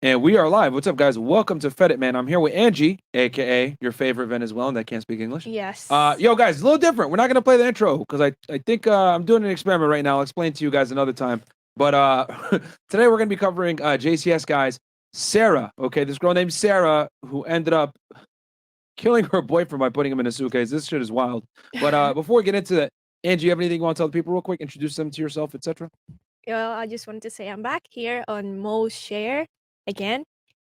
And we are live. What's up, guys? Welcome to Fed It, man. I'm here with Angie, aka your favorite Venezuelan that can't speak English. Yes. Yo, guys, a little different. We're not gonna play the intro because I think I'm doing an experiment right now. I'll explain to you guys another time. But today we're gonna be covering JCS guys. Sarah, okay, this girl named Sarah who ended up killing her boyfriend by putting him in a suitcase. This shit is wild. But before we get into that, Angie, you have anything you want to tell the people real quick? Introduce them to yourself, etc. Well, I just wanted to say I'm back here on Mo's Share again.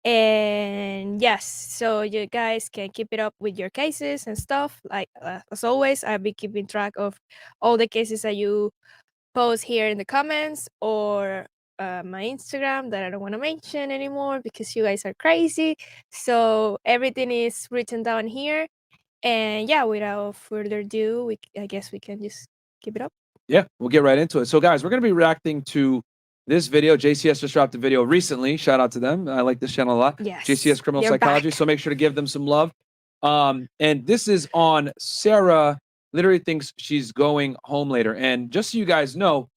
And yes, so you guys can keep it up with your cases and stuff. Like as always, I'll be keeping track of all the cases that you post here in the comments or my Instagram that I don't want to mention anymore because you guys are crazy. So everything is written down here. And yeah, without further ado, I guess we can just keep it up. Yeah, we'll get right into it. So, guys, we're going to be reacting to this video. JCS just dropped a video recently. Shout out to them. I like this channel a lot. Yes, JCS Criminal Psychology. Back. So make sure to give them some love. And this is on Sarah. Literally thinks she's going home later. And just so you guys know,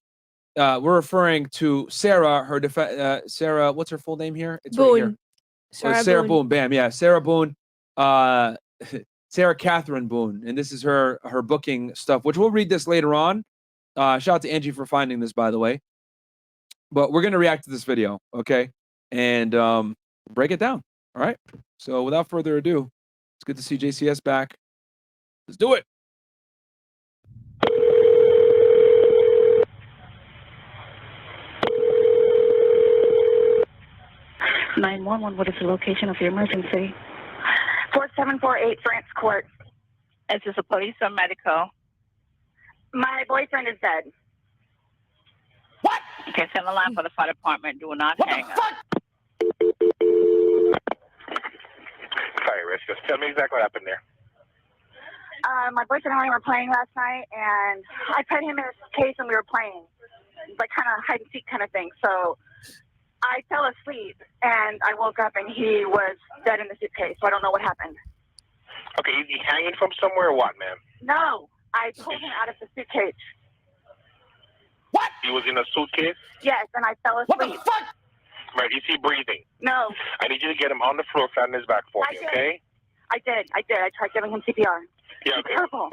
we're referring to Sarah. Sarah, what's her full name here? It's Boone. Right here. Sarah Boone. Bam. Yeah, Sarah Boone. Sarah Catherine Boone. And this is her booking stuff, which we'll read this later on. Shout out to Angie for finding this, by the way. But we're going to react to this video, okay? And break it down, all right? So without further ado, it's good to see JCS back. Let's do it. (911) What is the location of your emergency? 4748 France Court. Is this a police or medical? My boyfriend is dead. What? Okay, send the line for the fire department. Do not hang up. Sorry, Rich. Just tell me exactly what happened there. My boyfriend and I were playing last night, and I put him in his case and we were playing. It's like kind of hide and seek kind of thing. So I fell asleep, and I woke up, and he was dead in the suitcase. So I don't know what happened. Okay, is he hanging from somewhere or what, ma'am? No, I pulled him out of the suitcase. What? He was in a suitcase? Yes, and I fell asleep. What the fuck? Right, is he breathing? No. I need you to get him on the floor, flat on his back for me, okay? I did. I tried giving him CPR. Yeah, okay. Purple.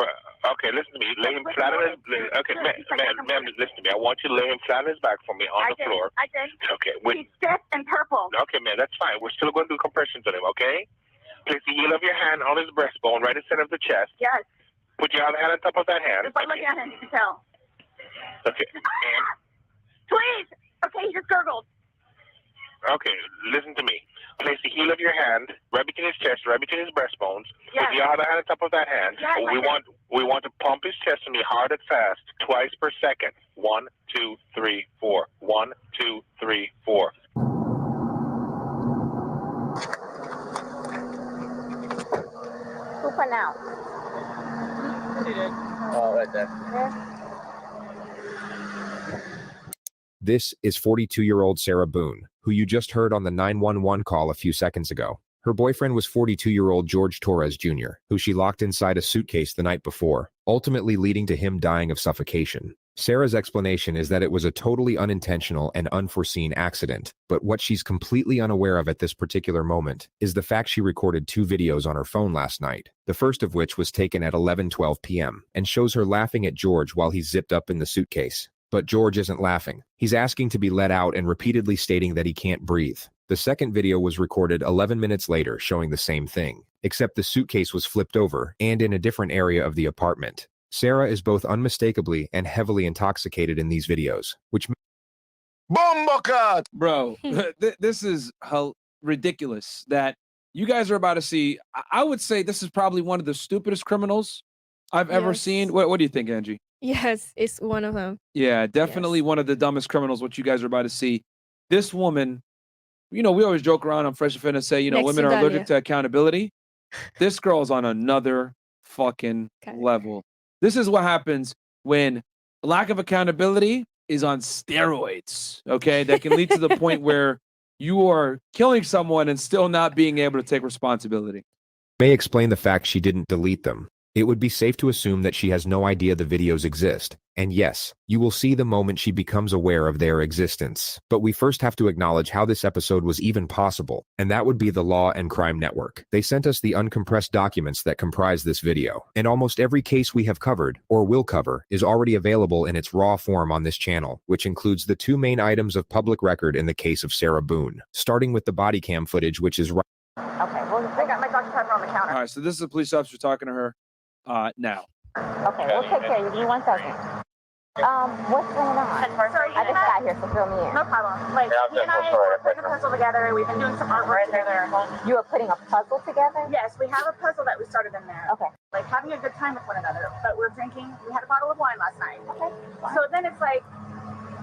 Okay, listen to me. Lay him flat on his... Okay, ma'am, listen to me. I want you to lay him flat on his back for me on the floor. I did. Okay. He's stiff and purple. Okay, man, that's fine. We're still going to do compressions on him, okay? Place the heel of your hand on his breastbone, right in the center of the chest. Yes. Put your other hand on top of that hand. Just by looking at him, you can tell. Okay. And... Please! Okay, he just gurgled. Okay, listen to me. Place the heel of your hand right between his chest, right between his breastbones. Yes. Put your other hand on top of that hand. Yes, we want to pump his chest to me hard and fast, twice per second. 1, 2, 3, 4. 1, 2, 3, 4. Who put out? Oh, right there. Yeah. This is 42-year-old Sarah Boone, who you just heard on the 911 call a few seconds ago. Her boyfriend was 42-year-old George Torres Jr., who she locked inside a suitcase the night before, ultimately leading to him dying of suffocation. Sarah's explanation is that it was a totally unintentional and unforeseen accident, but what she's completely unaware of at this particular moment is the fact she recorded 2 videos on her phone last night, the first of which was taken at 11:12 p.m. and shows her laughing at George while he's zipped up in the suitcase. But George isn't laughing. He's asking to be let out and repeatedly stating that he can't breathe. The second video was recorded 11 minutes later, showing the same thing, except the suitcase was flipped over and in a different area of the apartment. Sarah is both unmistakably and heavily intoxicated in these videos, which... Bro, this is ridiculous that you guys are about to see. I would say this is probably one of the stupidest criminals I've ever seen. What do you think, Angie? Yes, it's one of them. Yeah, definitely one of the dumbest criminals, what you guys are about to see. This woman, you know, we always joke around on Fresh Offender, say, you know, women are allergic to accountability. This girl's on another fucking level. This is what happens when lack of accountability is on steroids, okay? That can lead to the point where you are killing someone and still not being able to take responsibility. May explain the fact she didn't delete them. It would be safe to assume that she has no idea the videos exist, And yes, you will see the moment she becomes aware of their existence. But we first have to acknowledge how this episode was even possible, and that would be the Law and Crime Network. They sent us the uncompressed documents that comprise this video, and almost every case we have covered, or will cover, is already available in its raw form on this channel, which includes the two main items of public record in the case of Sarah Boone, starting with the body cam footage, which is Okay, well, I got my Dr. Pepper on the counter. All right, so this is a police officer talking to her now. Okay, we'll take care of you. Give me 1 second. What's going on? I just got here, so fill me in. No problem. Like, he and I were putting a puzzle together. We've been doing some artwork together. You are putting a puzzle together? Yes, we have a puzzle that we started in there. Okay. Like, having a good time with one another. But we're drinking. We had a bottle of wine last night. Okay. So then it's like,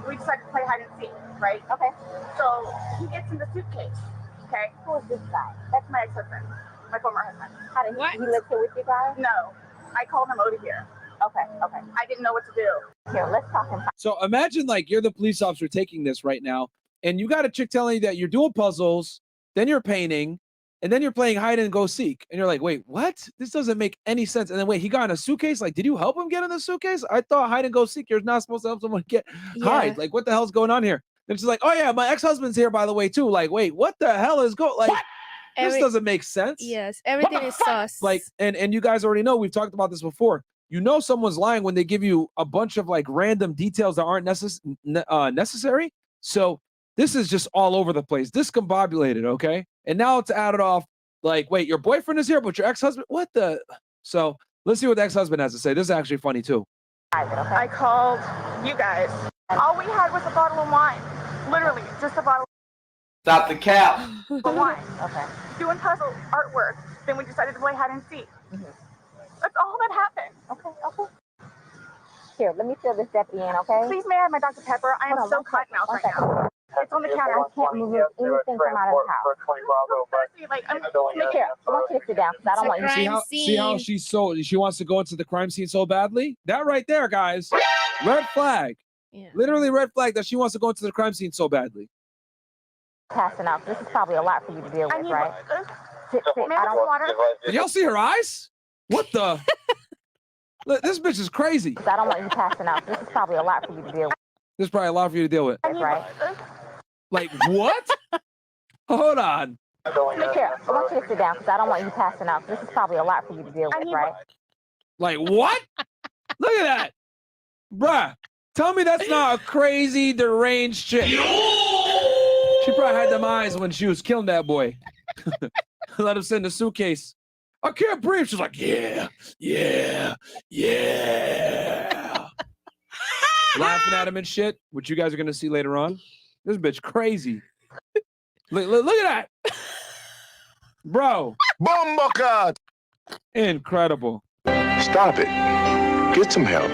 we decided to play hide and seek, right? Okay. So he gets in the suitcase. Okay? Who is this guy? That's my ex-husband. My former husband. How did he live here with you guys? No. I called him over here. Okay, okay. I didn't know what to do. Here, let's talk and So imagine like you're the police officer taking this right now, and you got a chick telling you that you're doing puzzles, then you're painting, and then you're playing hide and go seek. And you're like, wait, what? This doesn't make any sense. And then wait, he got in a suitcase? Like, did you help him get in the suitcase? I thought hide and go seek, you're not supposed to help someone get hide. Like, what the hell's going on here? And she's like, oh yeah, my ex-husband's here, by the way, too. Like, wait, what the hell is going like? This doesn't make sense. Yes, everything is sus. Like, and you guys already know, we've talked about this before. You know someone's lying when they give you a bunch of like random details that aren't necessary. So this is just all over the place, discombobulated, okay? And now it's added off like, wait, your boyfriend is here, but your ex-husband, what the? So let's see what the ex-husband has to say. This is actually funny too. I called you guys. All we had was a bottle of wine. Literally, just a bottle Stop the cap. of wine. Okay. Doing puzzle artwork. Then we decided to play hide and seek. That's all that happened. Okay, okay. Here, let me fill this deputy in, okay? Please may I have my Dr. Pepper? I am Hold on, so one caught second, mouth one right now. It's on the counter. I can't move anything from out of the house. Like, I'm Here, I want you to sit down, because I don't want you to See how she wants to go into the crime scene so badly? That right there, guys. Red flag. Yeah. Literally red flag that she wants to go into the crime scene so badly. passing out. This is probably a lot for you to deal I with, need right? Sit, may I I have don't some water? Did y'all see her eyes? What the? Look, this bitch is crazy. I don't want you passing out. This is probably a lot for you to deal with, This is probably a lot for you to deal with. I need right? Like, what? Hold on. Look here, I want you to sit down because I don't want you passing out. This is probably a lot for you to deal with, right? Like, what? Look at that. Bruh, tell me that's not a crazy, deranged chick. She probably had them eyes when she was killing that boy. Let him sit in the suitcase. I can't breathe. She's like, yeah, yeah, yeah. Laughing at him and shit, which you guys are going to see later on. This bitch crazy. Look at that. Bro. Bomba. Incredible. Stop it. Get some help.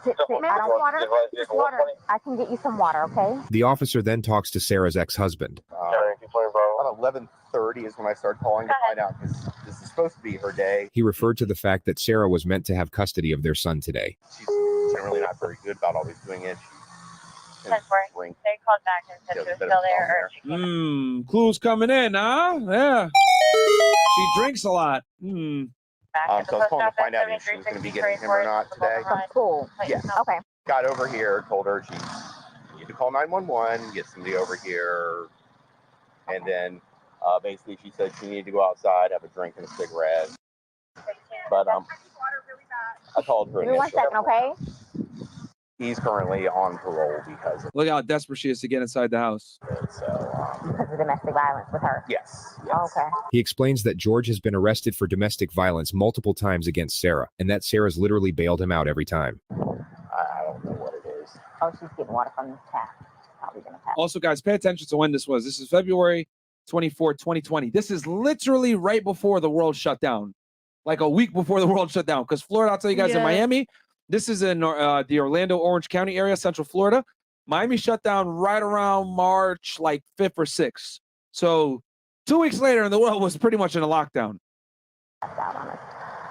Sit. I don't water. Just water. I can get you some water, okay? The officer then talks to Sarah's ex-husband. About 11:30 is when I started calling to find out because this is supposed to be her day. He referred to the fact that Sarah was meant to have custody of their son today. She's generally not very good about always doing it. They called back and said she was still there. Or she came Clues coming in, huh? Yeah. She drinks a lot. back. So I was calling to find out if she was going to be getting him or not today. From school. Yeah. Okay. Got over here, told her she needed to call 911, get somebody over here, and then basically she said she needed to go outside, have a drink and a cigarette. But I called her. Give me 1 second, okay? He's currently on parole because of Look how desperate she is to get inside the house. it. So Because of domestic violence with her. yes. Okay. He explains that George has been arrested for domestic violence multiple times against Sarah, and that Sarah's literally bailed him out every time. I don't know what it is. Oh, she's getting water from this tap. Probably gonna pass. Also, guys, pay attention to when this was. This is February 24th, 2020. This is literally right before the world shut down. Like a week before the world shut down. Because Florida, I'll tell you guys, in Miami, this is in the Orlando, Orange County area, Central Florida. Miami shut down right around March, like 5th or 6th. So 2 weeks later, and the world was pretty much in a lockdown. Out on us.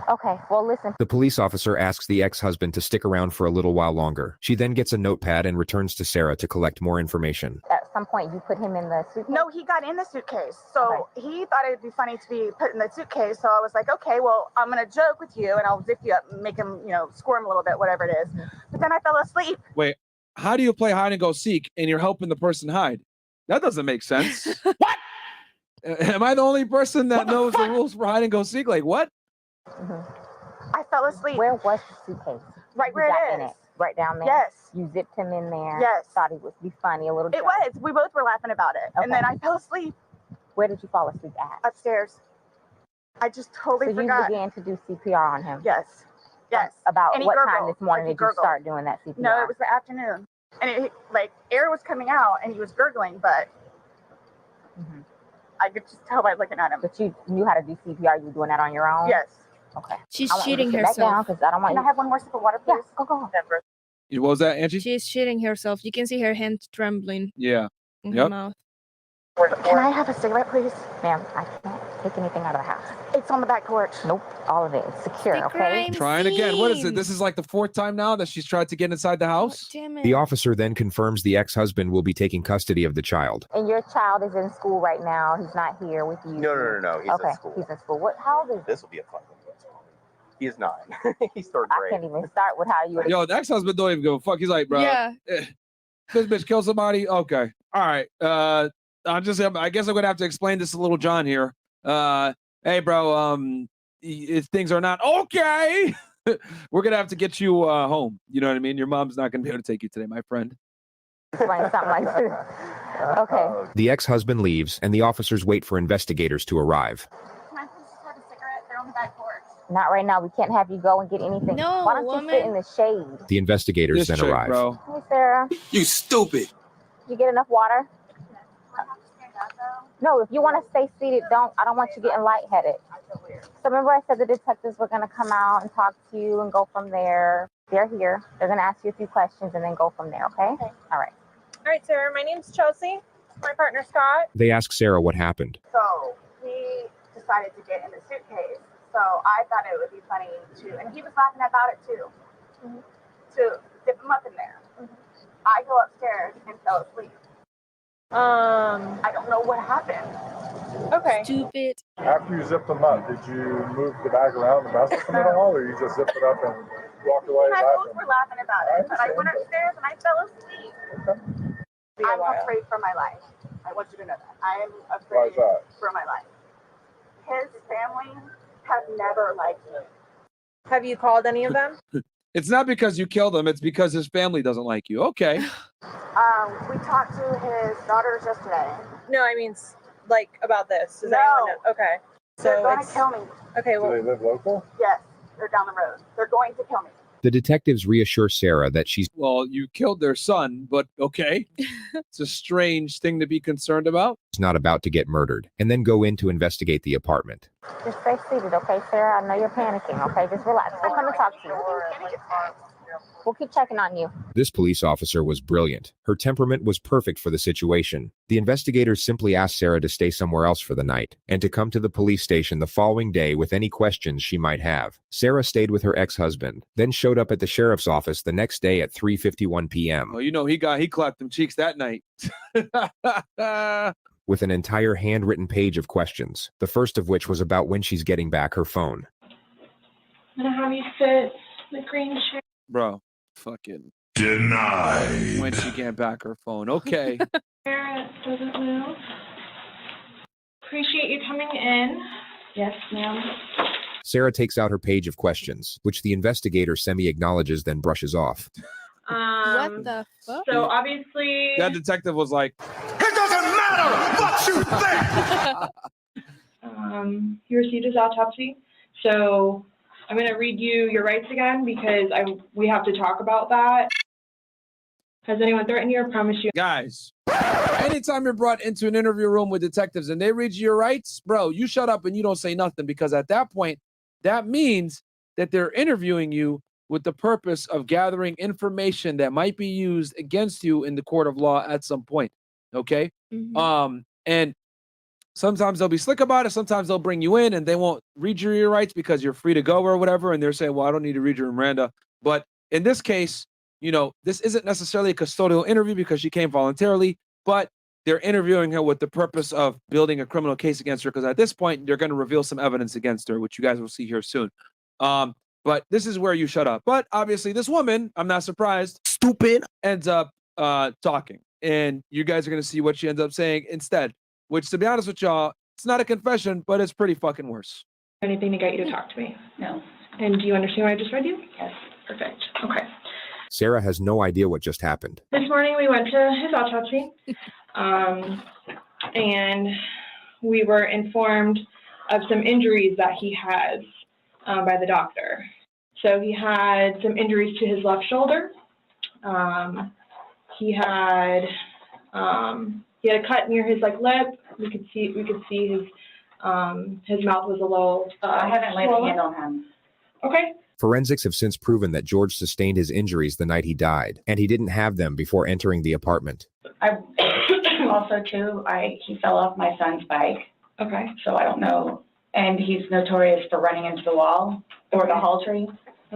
Okay, well, listen. The police officer asks the ex-husband to stick around for a little while longer. She then gets a notepad and returns to Sarah to collect more information. At some point, you put him in the suitcase? No, he got in the suitcase. So he thought it'd be funny to be put in the suitcase. So I was like, okay, well, I'm going to joke with you and I'll zip you up and make him, squirm a little bit, whatever it is. But then I fell asleep. Wait, how do you play hide and go seek and you're helping the person hide? That doesn't make sense. What? Am I the only person that knows the rules for hide and go seek? Like, what? I fell asleep. Where was the suitcase? Right where it is. Right down there? Yes. You zipped him in there? Yes. Thought he would be funny, a little It was. We both were laughing about it. And then I fell asleep. Where did you fall asleep at? Upstairs. I just totally forgot. So you began to do CPR on him? Yes. Yes. About And he what time gurgled, this morning like did he you start gurgled. doing that CPR? No, it was the afternoon. And it, air was coming out and he was gurgling, but I could just tell by looking at him. But you knew how to do CPR. You were doing that on your own? Yes. Okay. She's I want you to shitting sit back down, herself. 'cause I don't want Can I have one more sip of water, please? Yeah, go. What was that, Angie? She's shitting herself. You can see her hand trembling Yeah. in her Yep. mouth. Can I have a cigarette, please? Ma'am, I can't take anything out of the house. It's on the back porch. Nope, all of it is secure, The okay? crime Trying again. What is it? scene. This is like the 4th time now that she's tried to get inside the house? Damn it. The officer then confirms the ex-husband will be taking custody of the child. And your child is in school right now. He's not here with you. No. He's Okay, at school. he's in school. How old is he? This will be a fun one. He is 9. He's 3rd I grade. can't even start with how you would. Yo, the ex-husband don't even give a fuck. He's like, bro, Yeah. this bitch killed somebody? Okay. All right. I guess I'm going to have to explain this to little John here. Hey, bro, if things are not okay, we're going to have to get you home. You know what I mean? Your mom's not going to be able to take you today, my friend. Explain something like this. Okay. The ex-husband leaves, and the officers wait for investigators to arrive. Can I please just have a cigarette? They're on the back porch. Not right now. We can't have you go and get anything. No, Why don't you sit in woman. the shade? The investigators This then chick, arrive. bro. Hey, Sarah. You stupid. Did you get enough water? No, if you want to stay seated, I don't want you getting lightheaded. So remember I said the detectives were going to come out and talk to you and go from there. They're here. They're going to ask you a few questions and then go from there, okay? All right. All right, Sarah, my name's Chelsea. My partner, Scott. They ask Sarah what happened. So he decided to get in the suitcase. So I thought it would be funny and he was laughing about it too, to dip him up in there. I go upstairs and fell asleep. I don't know what happened. Okay. Stupid. After you zipped them up, did you move the bag around and mess with them at all, or you just zipped it up and walked away? I both were laughing about it, but I went upstairs and I fell asleep. I'm afraid for my life. I want you to know that. I am afraid for my life. His family have never liked me. Have you called any of them? It's not because you killed him. It's because his family doesn't like you. Okay. We talked to his daughters yesterday. No, I mean, like, about this. Does No. anyone know? Okay. They're So going to it's, kill me. okay, well, Do they live local? Yes, they're down the road. They're going to kill me. The detectives reassure Sarah that she's Well, you killed their son, but okay. It's a strange thing to be concerned about. not about to get murdered, and then go in to investigate the apartment. Just stay seated, okay, Sarah? I know you're panicking, okay? Just relax. We'll come and talk to you. We'll keep checking on you. This police officer was brilliant. Her temperament was perfect for the situation. The investigators simply asked Sarah to stay somewhere else for the night, and to come to the police station the following day with any questions she might have. Sarah stayed with her ex-husband, then showed up at the sheriff's office the next day at 3:51 p.m. Well, you know, he clapped them cheeks that night. with an entire handwritten page of questions, the first of which was about when she's getting back her phone. I'm going to have you sit in the green chair. Bro, fucking Denied. when she can't back her phone. Okay. It doesn't move. Appreciate you coming in. Yes, ma'am. Sarah takes out her page of questions, which the investigator semi-acknowledges then brushes off. What the fuck? So obviously, That detective was like, It doesn't matter what you think! you received his autopsy. So I'm going to read you your rights again because we have to talk about that. Has anyone threatened you or promised you? guys, anytime you're brought into an interview room with detectives and they read you your rights, bro, you shut up and you don't say nothing, because at that point, that means that they're interviewing you with the purpose of gathering information that might be used against you in the court of law at some point. Okay. Mhm. And Sometimes they'll be slick about it. Sometimes they'll bring you in and they won't read your rights because you're free to go or whatever. And they're saying, well, I don't need to read your Miranda. But in this case, you know, this isn't necessarily a custodial interview because she came voluntarily, but they're interviewing her with the purpose of building a criminal case against her. Because at this point, they're going to reveal some evidence against her, which you guys will see here soon. But this is where you shut up. But obviously this woman, I'm not surprised, stupid, ends up talking. And you guys are going to see what she ends up saying instead. Which, to be honest with y'all, it's not a confession, but it's pretty fucking worse. Anything to get you to talk to me? No. And do you understand what I just read you? Yes. Perfect. Okay. Sarah has no idea what just happened. This morning we went to his autopsy, and we were informed of some injuries that he has by the doctor. So he had some injuries to his left shoulder. He had a cut near his lip. We could see his mouth was a little. I haven't laid a hand on him. Okay. Forensics have since proven that George sustained his injuries the night he died, and he didn't have them before entering the apartment. I also too. He fell off my son's bike. Okay. So I don't know, and he's notorious for running into the wall or the hall tree.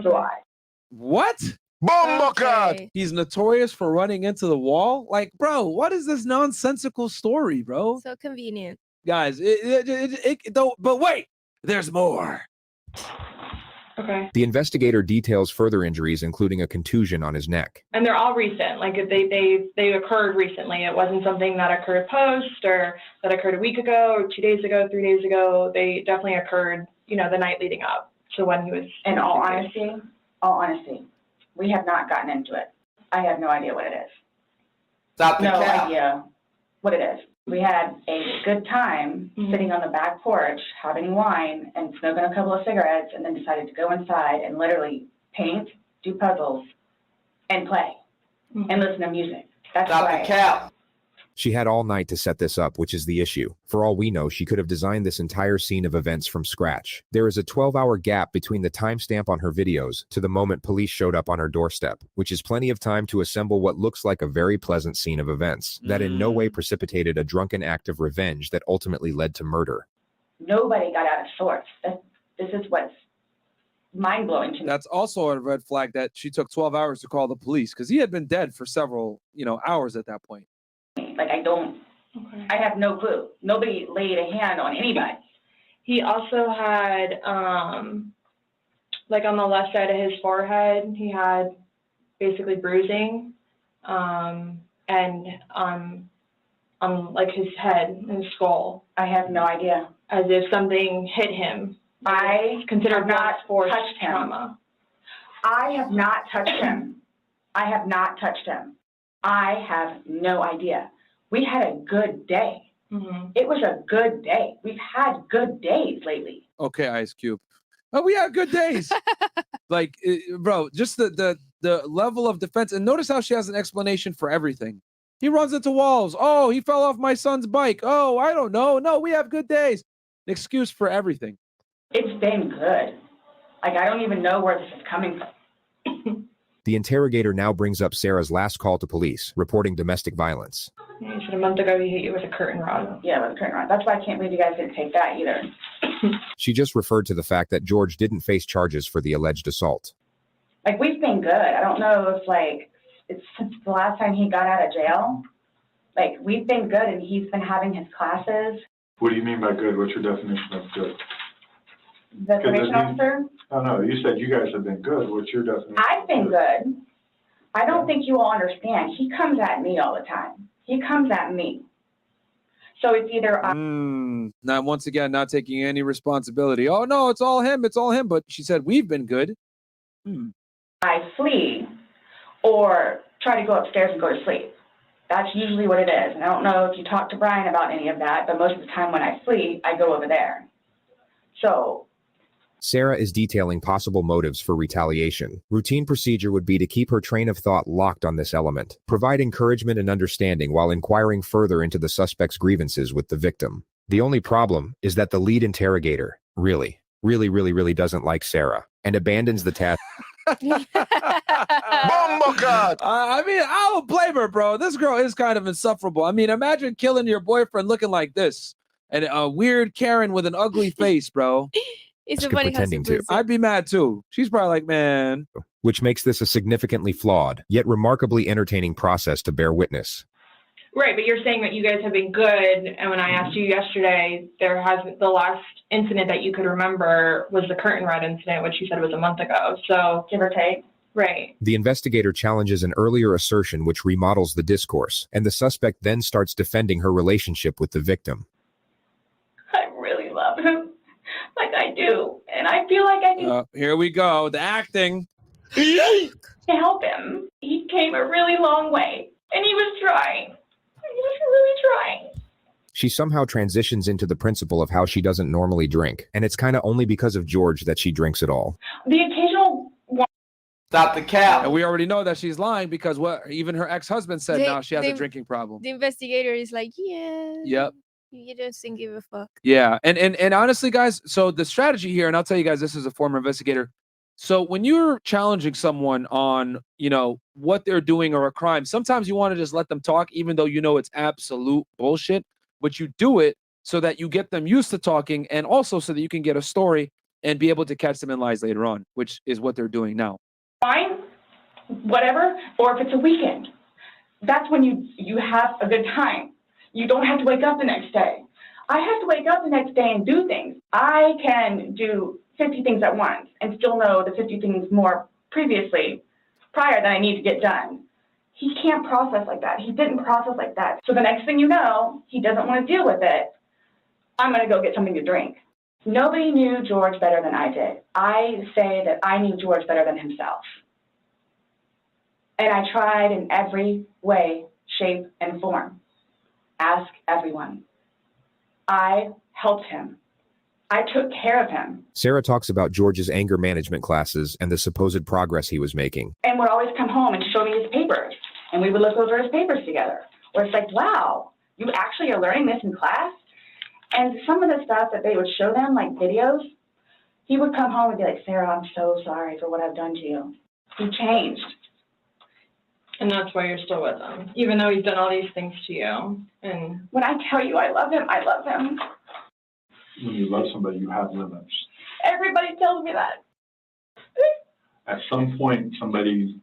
So What? Okay. He's notorious for running into the wall? Like, bro, what is this nonsensical story, bro? So convenient. Guys, but wait, there's more. Okay. The investigator details further injuries, including a contusion on his neck. And they're all recent. Like they occurred recently. It wasn't something that occurred post or that occurred a week ago or 2 days ago, 3 days ago. They definitely occurred, the night leading up to when he was. in all honesty, we have not gotten into it. I have no idea what it is. Stop the No cap. idea what it is. We had a good time sitting on the back porch, having wine and smoking a couple of cigarettes, and then decided to go inside and literally paint, do puzzles, and play, and listen to music. That's Stop why. the cap. She had all night to set this up, which is the issue. For all we know, she could have designed this entire scene of events from scratch. There is a 12-hour gap between the timestamp on her videos to the moment police showed up on her doorstep, which is plenty of time to assemble what looks like a very pleasant scene of events that in no way precipitated a drunken act of revenge that ultimately led to murder. Nobody got out of sorts. This is what's mind-blowing to me. That's also a red flag that she took 12 hours to call the police because he had been dead for several, hours at that point. I have no clue. Nobody laid a hand on anybody. He also had, on the left side of his forehead, he had basically bruising, and on his head and his skull. I have no idea. As if something hit him. I considered have not forced touched him. trauma. I have not touched him. I have not touched him. I have no idea. We had a good day. It was a good day. We've had good days lately. Okay, Ice Cube. Oh, we had good days. Bro, just the level of defense. And notice how she has an explanation for everything. He runs into walls. Oh, he fell off my son's bike. Oh, I don't know. No, we have good days. An excuse for everything. It's been good. I don't even know where this is coming from. The interrogator now brings up Sarah's last call to police, reporting domestic violence. You said a month ago he hit you with a curtain rod. Yeah, with a curtain rod. That's why I can't believe you guys didn't take that either. She just referred to the fact that George didn't face charges for the alleged assault. We've been good. I don't know if it's since the last time he got out of jail. We've been good, and he's been having his classes. What do you mean by good? What's your definition of good? The probation officer? Oh, no, you said you guys have been good. What's your definition? I've been good. I don't think you all understand. He comes at me all the time. He comes at me. So it's either Now, once again, not taking any responsibility. Oh, no, it's all him. It's all him. But she said, we've been good. I flee or try to go upstairs and go to sleep. That's usually what it is. And I don't know if you talk to Brian about any of that, but most of the time when I flee, I go over there. So Sarah is detailing possible motives for retaliation. Routine procedure would be to keep her train of thought locked on this element, provide encouragement and understanding while inquiring further into the suspect's grievances with the victim. The only problem is that the lead interrogator really doesn't like Sarah and abandons the task. I mean, I don't blame her, bro. This girl is kind of insufferable. I mean, imagine killing your boyfriend looking like this. And a weird Karen with an ugly face, bro. It's so Good funny how pretending she to. puts it. I'd be mad too. She's probably like, man. Which makes this a significantly flawed, yet remarkably entertaining process to bear witness. Right, but you're saying that you guys have been good, and when I asked you yesterday, the last incident that you could remember was the curtain rod incident, which you said was a month ago, so give or take. Right. The investigator challenges an earlier assertion which remodels the discourse, and the suspect then starts defending her relationship with the victim. I really love him, like I do, and I feel like I need Here we go. The acting. to help him. He came a really long way, and he was trying. He was really trying. She somehow transitions into the principle of how she doesn't normally drink, and it's kind of only because of George that she drinks at all. The occasional one. Stop the cap. And we already know that she's lying because what even her ex-husband said now she has a drinking problem. The investigator is like, yeah. Yep. You just didn't give a fuck. Yeah. And honestly, guys, so the strategy here, and I'll tell you guys, this is a former investigator. So when you're challenging someone on, what they're doing or a crime, sometimes you want to just let them talk, even though you know it's absolute bullshit. But you do it so that you get them used to talking, and also so that you can get a story and be able to catch them in lies later on, which is what they're doing now. Fine, whatever, or if it's a weekend, that's when you have a good time. You don't have to wake up the next day. I have to wake up the next day and do things. I can do 50 things at once and still know the 50 things more prior that I need to get done. He can't process like that. He didn't process like that. So the next thing you know, he doesn't want to deal with it. I'm going to go get something to drink. Nobody knew George better than I did. I say that I knew George better than himself. And I tried in every way, shape, and form. Ask everyone. I helped him. I took care of him. Sarah talks about George's anger management classes and the supposed progress he was making. And would always come home and show me his papers. And we would look over his papers together. Where it's like, wow, you actually are learning this in class? And some of the stuff that they would show them, like videos, he would come home and be like, Sarah, I'm so sorry for what I've done to you. He changed. And that's why you're still with him, even though he's done all these things to you. And when I tell you I love him, I love him. When you love somebody, you have limits. Everybody tells me that. At some point, somebody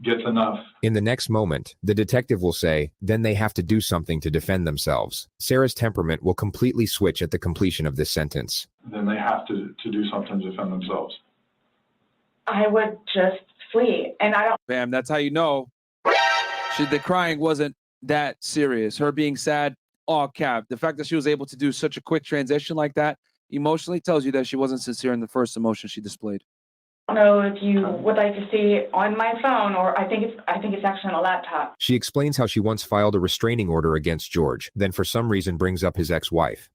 gets enough. In the next moment, the detective will say, then they have to do something to defend themselves. Sarah's temperament will completely switch at the completion of this sentence. Then they have to do something to defend themselves. I would just flee, and I don't. Bam, that's how you know the crying wasn't that serious. Her being sad, all cap. The fact that she was able to do such a quick transition like that emotionally tells you that she wasn't sincere in the first emotion she displayed. I don't know if you would like to see it on my phone, or I think it's actually on a laptop. She explains how she once filed a restraining order against George, then for some reason brings up his ex-wife.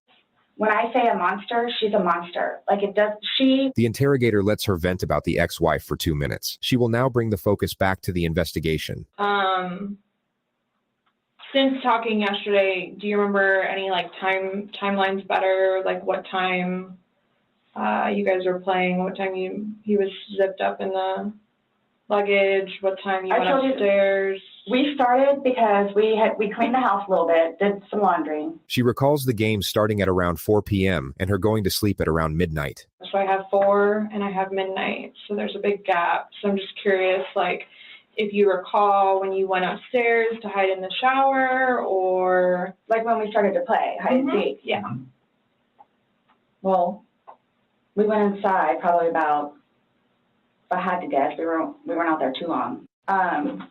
When I say a monster, she's a monster. Like it does, The interrogator lets her vent about the ex-wife for 2 minutes. She will now bring the focus back to the investigation. Since talking yesterday, do you remember any timelines better? Like what time you guys were playing? What time he was zipped up in the luggage? What time you went upstairs? We started because we cleaned the house a little bit, did some laundry. She recalls the game starting at around 4 p.m. and her going to sleep at around midnight. So I have 4 and I have midnight. So there's a big gap. So I'm just curious, if you recall when you went upstairs to hide in the shower, or like when we started to play hide and seek. Yeah. Well, we went inside probably about, if I had to guess, we weren't out there too long.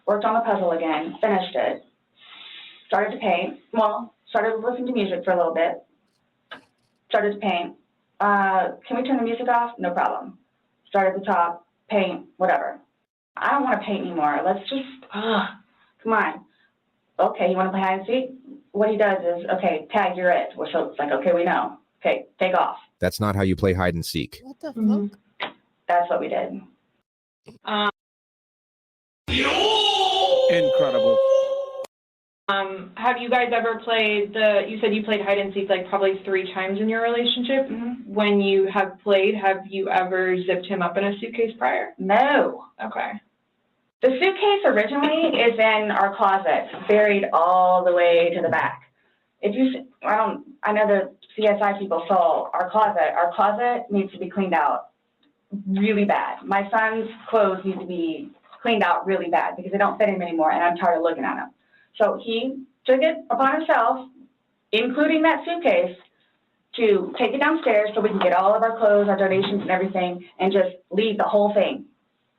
Worked on the puzzle again, finished it, started to paint. Well, started listening to music for a little bit, started to paint. Can we turn the music off? No problem. Start at the top, paint, whatever. I don't want to paint anymore. Let's just, come on. Okay, you want to play hide and seek? What he does is, okay, tag, you're it. So it's like, okay, we know. Okay, take off. That's not how you play hide and seek. What the fuck? That's what we did. Incredible. Have you guys ever played you said you played hide and seek probably 3 times in your relationship. Mm-hmm. When you have played, have you ever zipped him up in a suitcase prior? No. Okay. The suitcase originally is in our closet, buried all the way to the back. if you, I know the CSI people saw our closet. Our closet needs to be cleaned out really bad. My son's clothes need to be cleaned out really bad because they don't fit him anymore, and I'm tired of looking at them. So he took it upon himself, including that suitcase, to take it downstairs so we can get all of our clothes, our donations and everything, and just leave the whole thing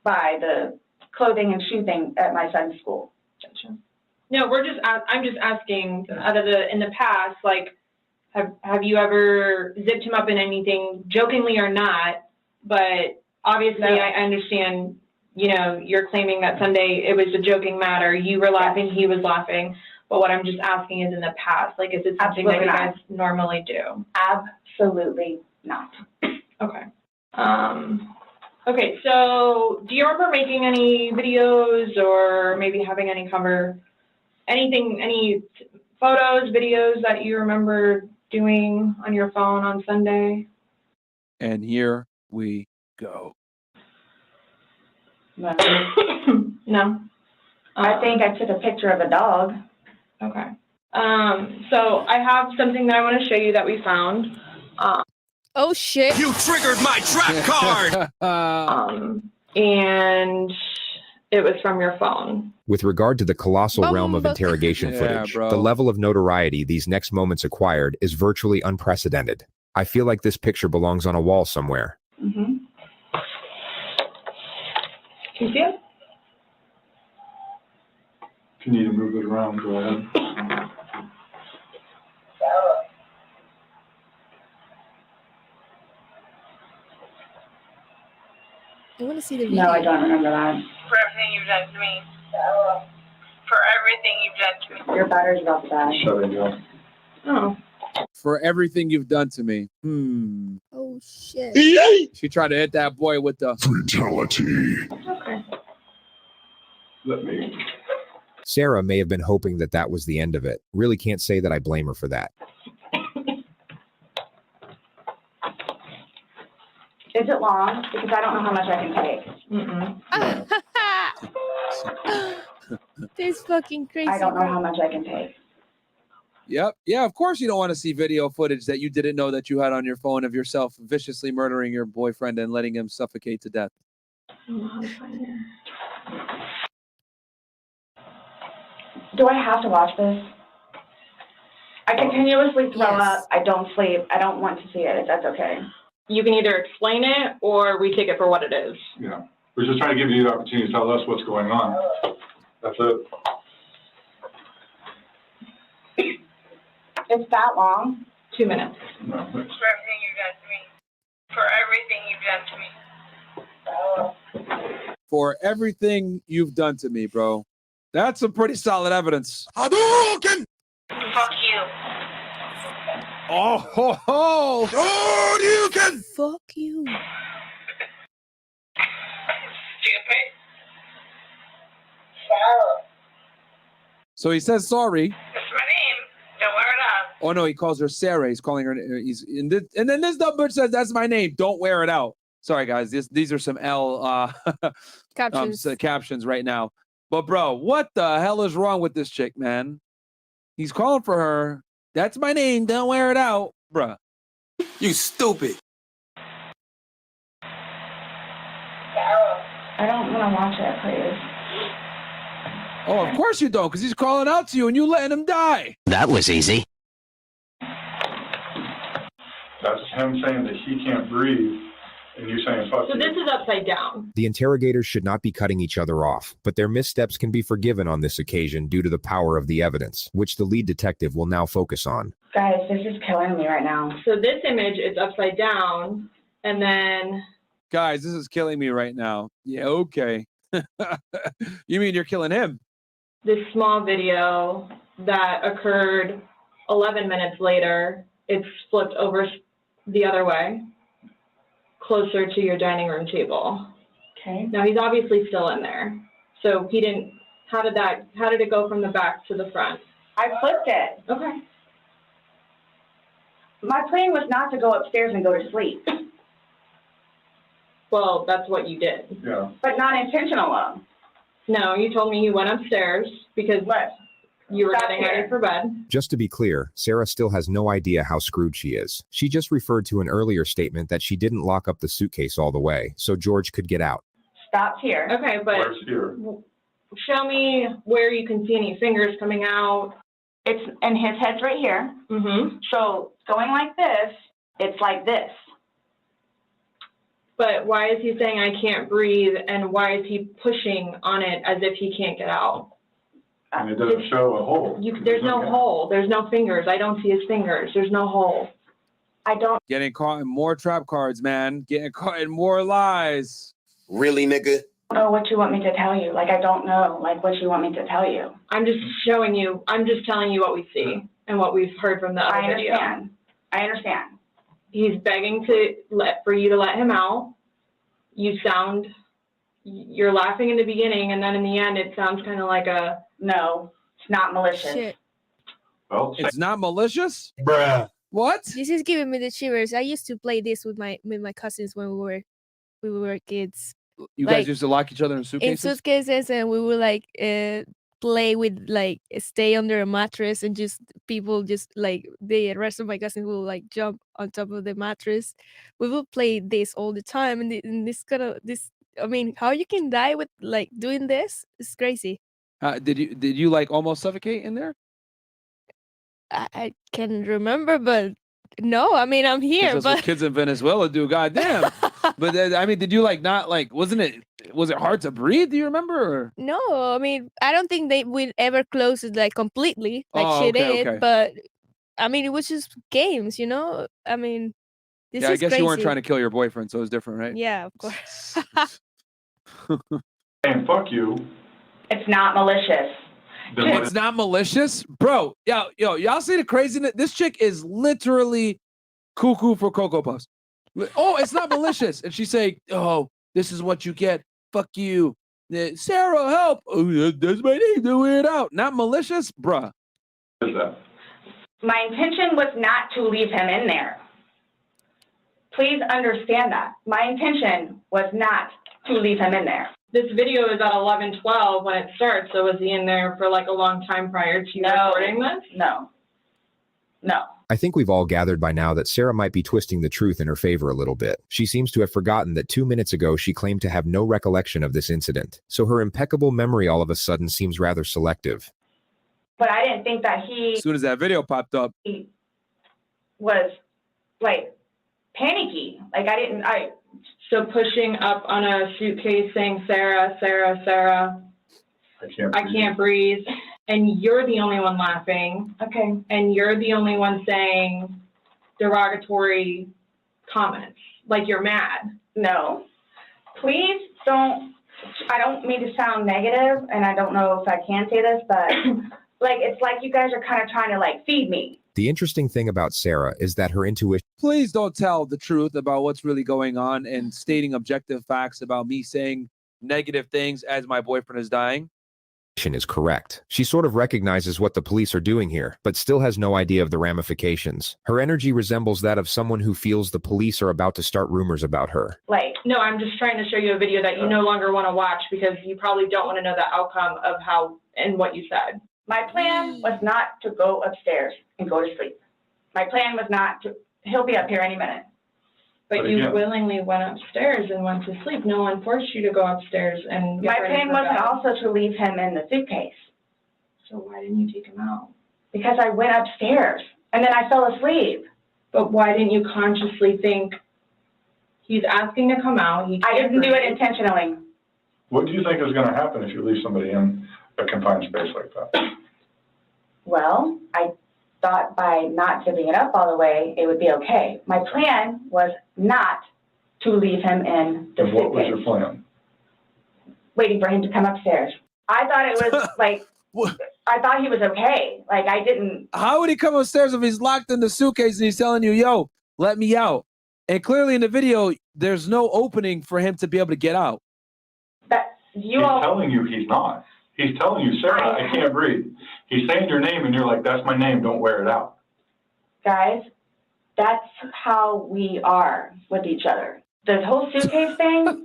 by the clothing and shoe thing at my son's school. Gotcha. No, I'm just asking, in the past, like, have you ever zipped him up in anything, jokingly or not? But obviously, no. I understand, you know, you're claiming that Sunday it was a joking matter. You were laughing, he was laughing. But what I'm just asking is, in the past, like, is it something that you guys normally do? Absolutely not. Okay. Okay, so do you remember making any videos or maybe having any any photos, videos that you remember doing on your phone on Sunday? And here we go. No. No. I think I took a picture of a dog. Okay. So I have something that I want to show you that we found. Oh shit! You triggered my trap card. And it was from your phone. With regard to the colossal realm of interrogation footage, the level of notoriety these next moments acquired is virtually unprecedented. I feel like this picture belongs on a wall somewhere. Mm-hmm. Can you see it? If you need to move it around, go ahead. I want to see the video. No, I don't remember that. For everything you've done to me. For everything you've done to me. Your battery's about to die. Shut it down. Oh. For everything you've done to me. Oh shit. She tried to hit that boy with the fatality. Okay. Let me. Sarah may have been hoping that that was the end of it. Really can't say that I blame her for that. Is it long? Because I don't know how much I can take. This fucking crazy. I don't know how much I can take. Yep. Yeah, of course you don't want to see video footage that you didn't know that you had on your phone of yourself viciously murdering your boyfriend and letting him suffocate to death. Do I have to watch this? I continuously throw up. I don't sleep. I don't want to see it, if that's okay. You can either explain it or we take it for what it is. Yeah. We're just trying to give you the opportunity to tell us what's going on. That's it. It's that long? 2 minutes. No. For everything you've done to me. For everything you've done to me. For everything you've done to me, bro. That's some pretty solid evidence. Hadouken! Fuck you. Oh, ho, ho. Hadouken! Fuck you. Stupid. So he says sorry. That's my name. Don't wear it out. Oh no, he calls her Sarah. He's calling her. And then this dumb bitch says, "That's my name. Don't wear it out." Sorry, guys. These are some Captions. Captions right now. But bro, what the hell is wrong with this chick, man? He's calling for her. That's my name. Don't wear it out, bruh. You stupid. I don't want to watch it, please. Oh, of course you don't, because he's calling out to you and you letting him die. That was easy. That's him saying that he can't breathe, and you saying fuck So you. this is upside down. The interrogators should not be cutting each other off, but their missteps can be forgiven on this occasion due to the power of the evidence, which the lead detective will now focus on. Guys, this is killing me right now. So this image is upside down, and then... Guys, this is killing me right now. Yeah, okay. You mean you're killing him? This small video that occurred 11 minutes later, it's flipped over the other way, closer to your dining room table. Okay. Now he's obviously still in there. So he didn't, how did it go from the back to the front? I flipped it. Okay. My plan was not to go upstairs and go to sleep. Well, that's what you did. Yeah. But not intentional. No, you told me you went upstairs because What? You were Stop getting here. ready for bed. Just to be clear, Sarah still has no idea how screwed she is. She just referred to an earlier statement that she didn't lock up the suitcase all the way, so George could get out. Stops here. Okay, but Where's here? show me where you can see any fingers coming out. It's, and his head's right here. Mm-hmm. So going like this, it's like this. But why is he saying I can't breathe, and why is he pushing on it as if he can't get out? And it doesn't show a hole. There's no hole. There's no fingers. I don't see his fingers. There's no hole. I don't. Getting caught in more trap cards, man. Getting caught in more lies. Really, nigga? know what you want me to tell you. Like, I don't know, like, what you want me to tell you. I'm just showing you, I'm just telling you what we see and what we've heard from the other video. I understand. He's begging for you to let him out. You're laughing in the beginning, and then in the end, it sounds kind of like a... No, it's not malicious. Shit. Well, it's not malicious? Bruh. What? This is giving me the shivers. I used to play this with my cousins when we were kids. You guys used to lock each other in suitcases? In suitcases, and we would like play with, like, stay under a mattress, and just people just like the rest of my cousins will like jump on top of the mattress. We will play this all the time, and this I mean, how you can die with like doing this is crazy. Did you like almost suffocate in there? I can remember, but no, I mean, I'm here. That's but what kids in Venezuela do. Goddamn. But I mean, did you like not like? Was it hard to breathe? Do you remember? Or? No, I mean, I don't think they would ever close it like completely, like she did. Okay. But I mean, it was just games, you know. I mean, this I is guess crazy. you weren't trying to kill your boyfriend, so it's different, right? Yeah, of course. And fuck you. It's not malicious. It's not malicious, bro. Yo, y'all see the craziness? This chick is literally cuckoo for Cocoa Puffs. Oh, it's not malicious, and she's saying, "Oh, this is what you get. Fuck you, Sarah. Help! Oh, that's my name. To weird out. Not malicious, bruh." What is that? My intention was not to leave him in there. Please understand that. My intention was not to leave him in there. This video is at 11:12 when it starts, so was he in there for like a long time prior to you recording this? No. I think we've all gathered by now that Sarah might be twisting the truth in her favor a little bit. She seems to have forgotten that 2 minutes ago she claimed to have no recollection of this incident, so her impeccable memory all of a sudden seems rather selective. But I didn't think that As soon as that video popped up, he was, like, panicky. Like, So pushing up on a suitcase saying, Sarah, Sarah, Sarah, I can't breathe. And you're the only one laughing. Okay. And you're the only one saying derogatory comments, like you're mad. No. Please don't, I don't mean to sound negative, and I don't know if I can say this, but like, it's like you guys are kind of trying to like feed me. The interesting thing about Sarah is that her intuition please don't tell the truth about what's really going on and stating objective facts about me saying negative things as my boyfriend is dying is correct. She sort of recognizes what the police are doing here, but still has no idea of the ramifications. Her energy resembles that of someone who feels the police are about to start rumors about her. Like, no, I'm just trying to show you a video that you no longer want to watch because you probably don't want to know the outcome of how and what you said. My plan was not to go upstairs and go to sleep. My plan was not to, he'll be up here any minute. But you willingly went upstairs and went to sleep. No one forced you to go upstairs and My plan wasn't also to leave him in the suitcase. So why didn't you take him out? Because I went upstairs and then I fell asleep. But why didn't you consciously think he's asking to come out? I didn't do it intentionally. What do you think is going to happen if you leave somebody in a confined space like that? Well, I thought by not giving it up all the way, it would be okay. My plan was not to leave him in the suitcase. What was your plan? Waiting for him to come upstairs. I thought it was like, I thought he was okay. Like, I didn't. How would he come upstairs if he's locked in the suitcase and he's telling you, yo, let me out? And clearly in the video, there's no opening for him to be able to get out. He's telling you he's not. He's telling you, Sarah, I can't breathe. He's saying your name and you're like, that's my name, don't wear it out. Guys, that's how we are with each other. The whole suitcase thing,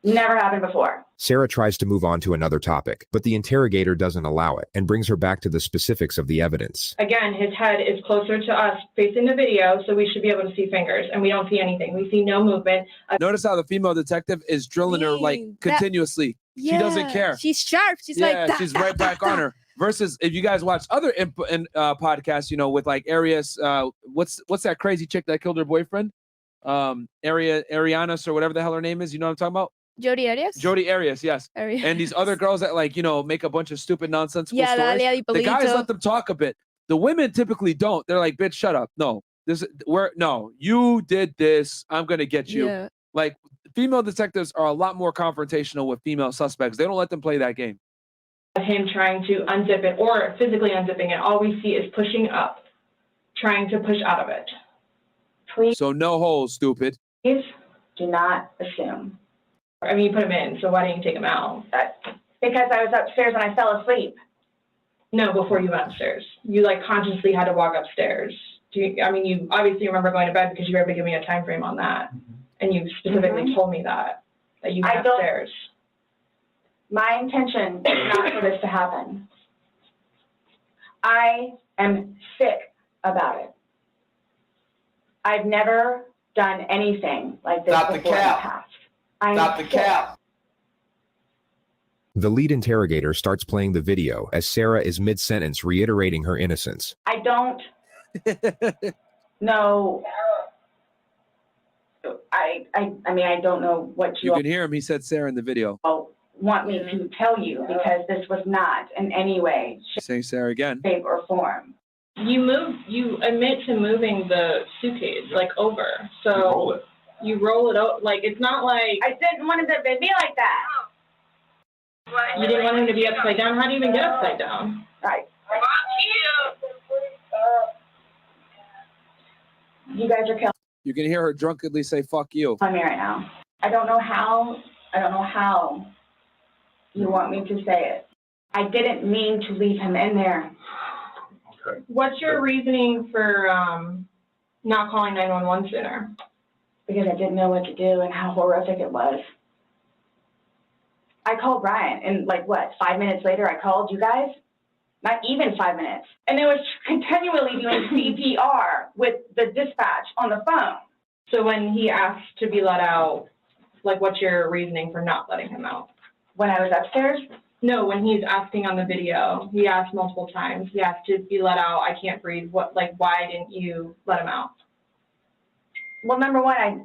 Never happened before. Sarah tries to move on to another topic, but the interrogator doesn't allow it and brings her back to the specifics of the evidence. Again, his head is closer to us facing the video, so we should be able to see fingers, and we don't see anything. We see no movement. Notice how the female detective is drilling her like continuously. She doesn't care. She's sharp. She's like, she's right back on her. Versus if you guys watch other podcasts, you know, with like Arias, what's that crazy chick that killed her boyfriend? Arianas or whatever the hell her name is. You know what I'm talking about? Jodi Arias? Jodi Arias, yes. Arias. And these other girls that like, you know, make a bunch of stupid nonsensical stories. Dalia The guys Ippolito. let them talk a bit. The women typically don't. They're like, bitch, shut up. No, you did this. I'm gonna get you. Yeah. Like female detectives are a lot more confrontational with female suspects. They don't let them play that game. Him trying to unzip it or physically unzipping it. All we see is pushing up, trying to push out of it. Please. So no holes, stupid. Please do not assume. I mean, you put him in, so why didn't you take him out? Because I was upstairs and I fell asleep. No, before you went upstairs. You like consciously had to walk upstairs. You obviously remember going to bed because you were able to give me a time frame on that. And you specifically told me that you went upstairs. My intention is not for this to happen. I am sick about it. I've never done anything like this Stop the before in the cap. past. Stop the cap. The lead interrogator starts playing the video as Sarah is mid-sentence reiterating her innocence. I don't know. I mean, I don't know what You can hear him. He said Sarah in the video. all want me to tell you because this was not in any way, Saying Sarah again. shape, or form. You admit to moving the suitcase like over. So you roll it out. Like it's not like I didn't want it to be like that. you didn't want him to be upside down. How do you even get upside down? Right. You guys are killing You can hear her drunkenly say, fuck you. me right now. I don't know how you want me to say it. I didn't mean to leave him in there. Okay. What's your reasoning for not calling 911 sooner? Because I didn't know what to do and how horrific it was. I called Brian and 5 minutes later I called you guys? Not even 5 minutes. And it was continually doing CPR with the dispatch on the phone. So when he asked to be let out, what's your reasoning for not letting him out? When I was upstairs? No, when he's asking on the video, he asked multiple times. He asked to be let out. I can't breathe. Why didn't you let him out? Well, number one, I